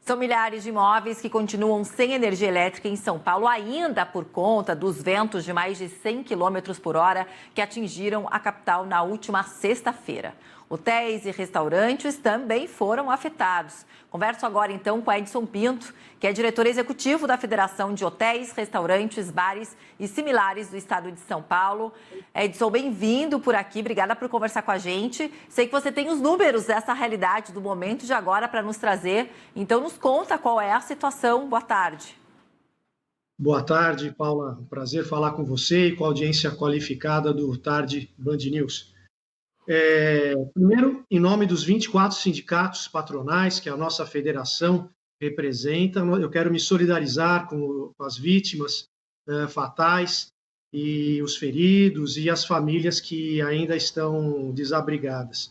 São milhares de imóveis que continuam sem energia elétrica em São Paulo, ainda por conta dos ventos de mais de 100 km por hora que atingiram a capital na última sexta-feira. Hotéis e restaurantes também foram afetados. Converso agora, então, com Edson Pinto, que é diretor executivo da Federação de Hotéis, Restaurantes, Bares e Similares do Estado de São Paulo. Edson, bem-vindo por aqui. Obrigada por conversar com a gente. Sei que você tem os números dessa realidade do momento de agora para nos trazer. Então, nos conta qual é a situação. Boa tarde. Boa tarde, Paula. Prazer falar com você e com a audiência qualificada do Tarde Band News. Primeiro, em nome dos 24 sindicatos patronais que a nossa federação representa, eu quero me solidarizar com as vítimas fatais e os feridos e as famílias que ainda estão desabrigadas.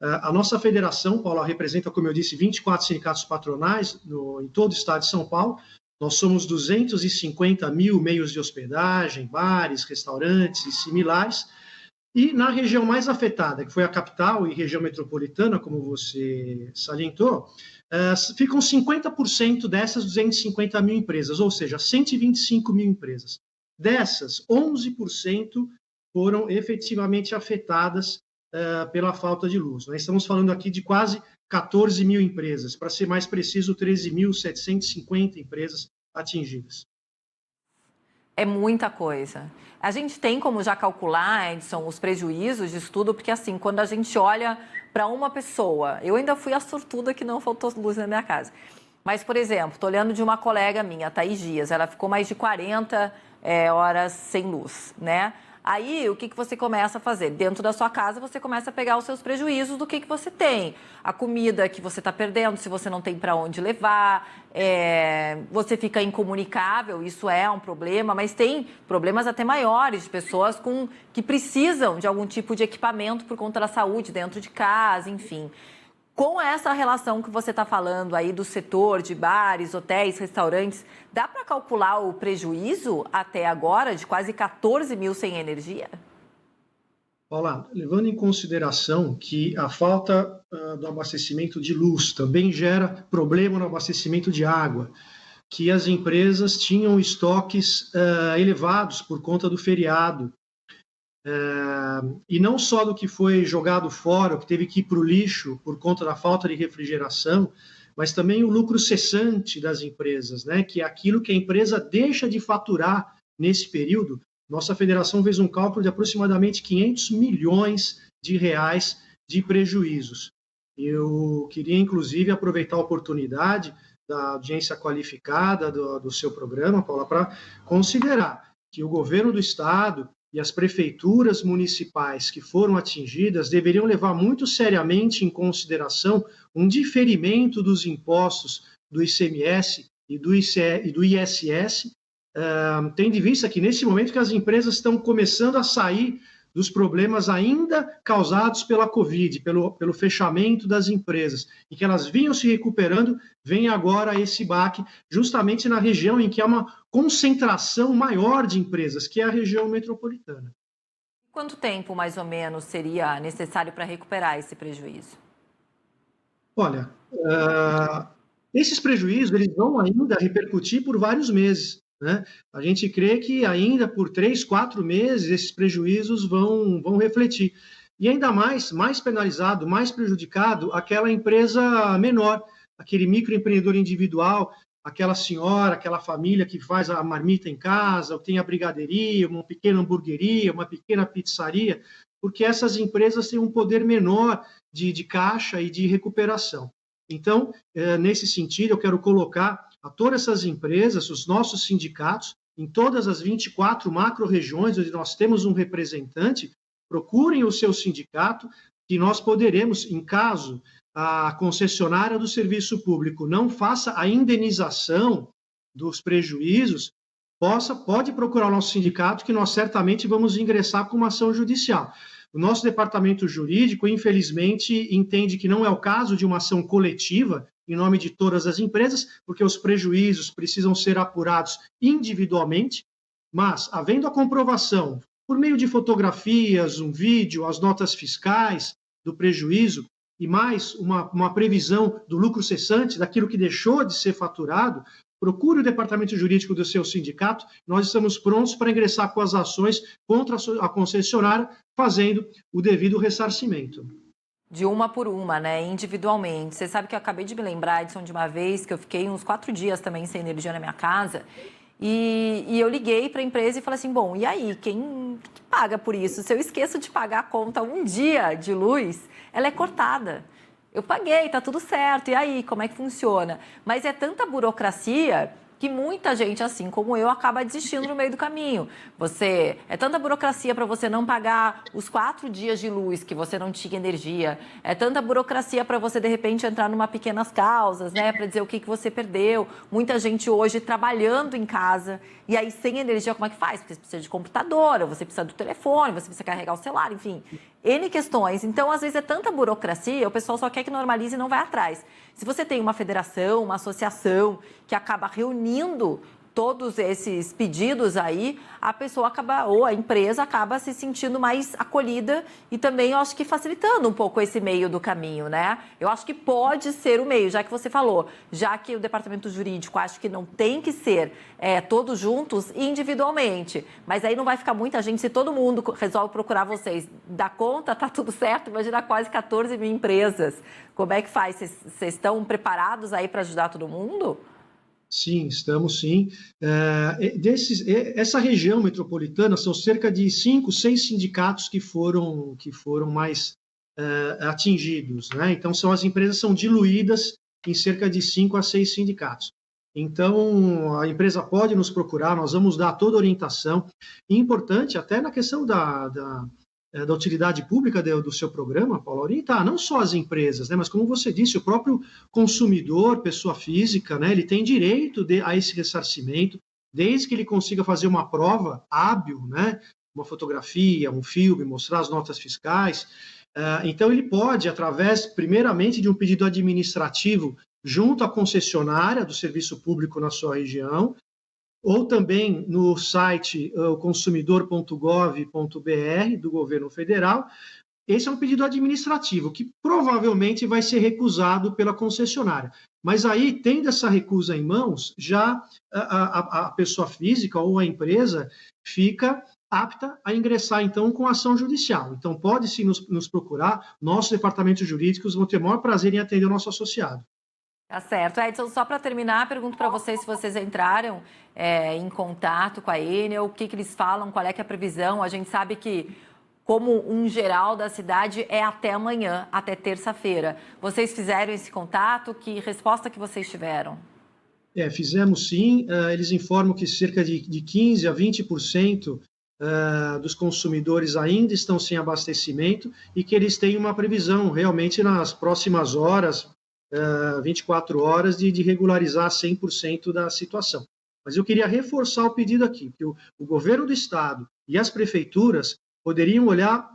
A nossa federação, Paula, representa, como eu disse, 24 sindicatos patronais em todo o estado de São Paulo. Nós somos 250 mil meios de hospedagem, bares, restaurantes e similares. E na região mais afetada, que foi a capital e região metropolitana, como você salientou, ficam 50% dessas 250 mil empresas, ou seja, 125 mil empresas. Dessas, 11% foram efetivamente afetadas pela falta de luz. Nós estamos falando aqui de quase 14 mil empresas, para ser mais preciso, 13.750 empresas atingidas. É muita coisa. A gente tem como já calcular, Edson, os prejuízos disso tudo, porque assim, quando a gente olha para uma pessoa, eu ainda fui a sortuda que não faltou luz na minha casa. Mas, por exemplo, estou olhando de uma colega minha, a Thaís Dias, ela ficou mais de 40 horas sem luz, né? Aí, o que você começa a fazer? Dentro da sua casa, você começa a pegar os seus prejuízos do que você tem. A comida que você está perdendo, se você não tem para onde levar, você fica incomunicável, isso é um problema, mas tem problemas até maiores de pessoas que precisam de algum tipo de equipamento por conta da saúde dentro de casa, enfim. Com essa relação que você está falando aí do setor de bares, hotéis, restaurantes, dá para calcular o prejuízo até agora de quase 14 mil sem energia? Paula, levando em consideração que a falta do abastecimento de luz também gera problema no abastecimento de água, que as empresas tinham estoques elevados por conta do feriado, e não só do que foi jogado fora, o que teve que ir para o lixo por conta da falta de refrigeração, mas também o lucro cessante das empresas, né? Que é aquilo que a empresa deixa de faturar nesse período. Nossa federação fez um cálculo de aproximadamente 500 milhões de reais de prejuízos. Eu queria, inclusive, aproveitar a oportunidade da audiência qualificada do seu programa, Paula, para considerar que o governo do estado e as prefeituras municipais que foram atingidas deveriam levar muito seriamente em consideração um diferimento dos impostos do ICMS e do ISS, tendo em vista que, nesse momento, que as empresas estão começando a sair dos problemas ainda causados pela Covid, pelo fechamento das empresas, e que elas vinham se recuperando, vem agora esse baque, justamente na região em que há uma concentração maior de empresas, que é a região metropolitana. Quanto tempo, mais ou menos, seria necessário para recuperar esse prejuízo? Olha, esses prejuízos eles vão ainda repercutir por vários meses, né? A gente crê que ainda por 3, 4 meses esses prejuízos vão refletir. E ainda mais penalizado, mais prejudicado, aquela empresa menor, aquele microempreendedor individual, aquela senhora, aquela família que faz a marmita em casa, ou tem a brigadeiria, uma pequena hamburgueria, uma pequena pizzaria, porque essas empresas têm um poder menor de caixa e de recuperação. Então, nesse sentido, eu quero colocar a todas essas empresas, os nossos sindicatos, em todas as 24 macro-regiões onde nós temos um representante, procurem o seu sindicato, que nós poderemos, em caso a concessionária do serviço público não faça a indenização dos prejuízos, pode procurar o nosso sindicato, que nós certamente vamos ingressar com uma ação judicial. O nosso departamento jurídico, infelizmente, entende que não é o caso de uma ação coletiva em nome de todas as empresas, porque os prejuízos precisam ser apurados individualmente, mas, havendo a comprovação, por meio de fotografias, um vídeo, as notas fiscais do prejuízo, e mais uma previsão do lucro cessante, daquilo que deixou de ser faturado, procure o departamento jurídico do seu sindicato. Nós estamos prontos para ingressar com as ações contra a concessionária, fazendo o devido ressarcimento. De uma por uma, né? Individualmente. Você sabe que eu acabei de me lembrar, Edson, de uma vez que eu fiquei uns 4 dias também sem energia na minha casa. E eu liguei para a empresa e falei assim, bom, e aí, quem paga por isso? Se eu esqueço de pagar a conta um dia de luz, ela é cortada. Eu paguei, tá tudo certo, e aí, como é que funciona? Mas é tanta burocracia que muita gente, assim como eu, acaba desistindo no meio do caminho. É tanta burocracia para você não pagar os 4 dias de luz que você não tinha energia. É tanta burocracia para você, de repente, entrar numa pequenas causas, né? Para dizer o que você perdeu. Muita gente hoje trabalhando em casa e aí sem energia, como é que faz? Porque você precisa de computador, ou você precisa do telefone, você precisa carregar o celular, enfim. N questões. Então, às vezes, é tanta burocracia, o pessoal só quer que normalize e não vai atrás. Se você tem uma federação, uma associação que acaba reunindo todos esses pedidos aí, a pessoa acaba, ou a empresa acaba se sentindo mais acolhida e também, eu acho que facilitando um pouco esse meio do caminho, né? Eu acho que pode ser o meio, já que você falou, já que o departamento jurídico acho que não tem que ser todos juntos individualmente, mas aí não vai ficar muita gente, se todo mundo resolve procurar vocês, dá conta, tá tudo certo, imagina quase 14 mil empresas. Como é que faz? Vocês estão preparados aí para ajudar todo mundo? Sim, estamos sim. Essa região metropolitana são cerca de 5, 6 sindicatos que foram mais atingidos, né? Então, as empresas são diluídas em cerca de 5 a 6 sindicatos. Então, a empresa pode nos procurar, nós vamos dar toda a orientação. E importante, até na questão da utilidade pública do seu programa, Paulo, orientar não só as empresas, né, mas como você disse, o próprio consumidor, pessoa física, né, ele tem direito a esse ressarcimento, desde que ele consiga fazer uma prova hábil, né, uma fotografia, um filme, mostrar as notas fiscais. Então, ele pode, através, primeiramente, de um pedido administrativo junto à concessionária do serviço público na sua região, ou também no site consumidor.gov.br do governo federal. Esse é um pedido administrativo que provavelmente vai ser recusado pela concessionária. Mas aí, tendo essa recusa em mãos, já a pessoa física ou a empresa fica apta a ingressar, então, com ação judicial. Então, pode sim nos procurar, nossos departamentos jurídicos vão ter o maior prazer em atender o nosso associado. Tá certo. Edson, só para terminar, pergunto para vocês se vocês entraram em contato com a Enel, o que eles falam, qual é que é a previsão. A gente sabe que, como um geral da cidade, é até amanhã, até terça-feira. Vocês fizeram esse contato? Que resposta que vocês tiveram? Fizemos sim. Eles informam que cerca de 15% a 20% dos consumidores ainda estão sem abastecimento e que eles têm uma previsão realmente nas próximas horas, 24 horas, de regularizar 100% da situação. Mas eu queria reforçar o pedido aqui, que o governo do estado e as prefeituras poderiam olhar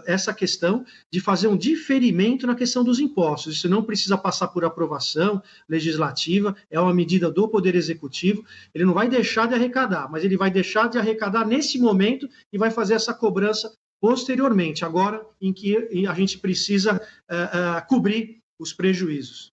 essa questão de fazer um diferimento na questão dos impostos. Isso não precisa passar por aprovação legislativa, é uma medida do Poder Executivo. Ele não vai deixar de arrecadar, mas ele vai deixar de arrecadar nesse momento e vai fazer essa cobrança posteriormente, agora em que a gente precisa cobrir os prejuízos.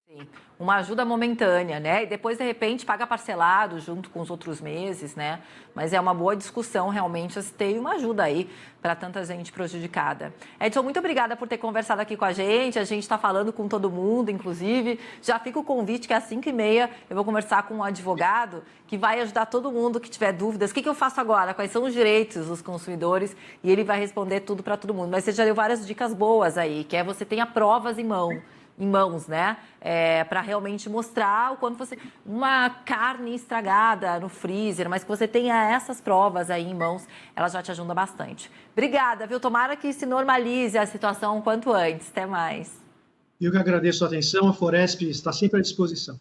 Sim. Uma ajuda momentânea, né? E depois, de repente, paga parcelado junto com os outros meses, né? Mas é uma boa discussão, realmente, se tem uma ajuda aí para tanta gente prejudicada. Edson, muito obrigada por ter conversado aqui com a gente está falando com todo mundo, inclusive. Já fica o convite que às 5h30 eu vou conversar com um advogado que vai ajudar todo mundo que tiver dúvidas. O que eu faço agora? Quais são os direitos dos consumidores? E ele vai responder tudo para todo mundo. Mas você já deu várias dicas boas aí, que é você tenha provas em mãos, né? Para realmente mostrar o quanto você... Uma carne estragada no freezer, mas que você tenha essas provas aí em mãos, ela já te ajuda bastante. Obrigada, viu? Tomara que se normalize a situação o quanto antes. Até mais. Eu que agradeço a atenção, a Foresp está sempre à disposição.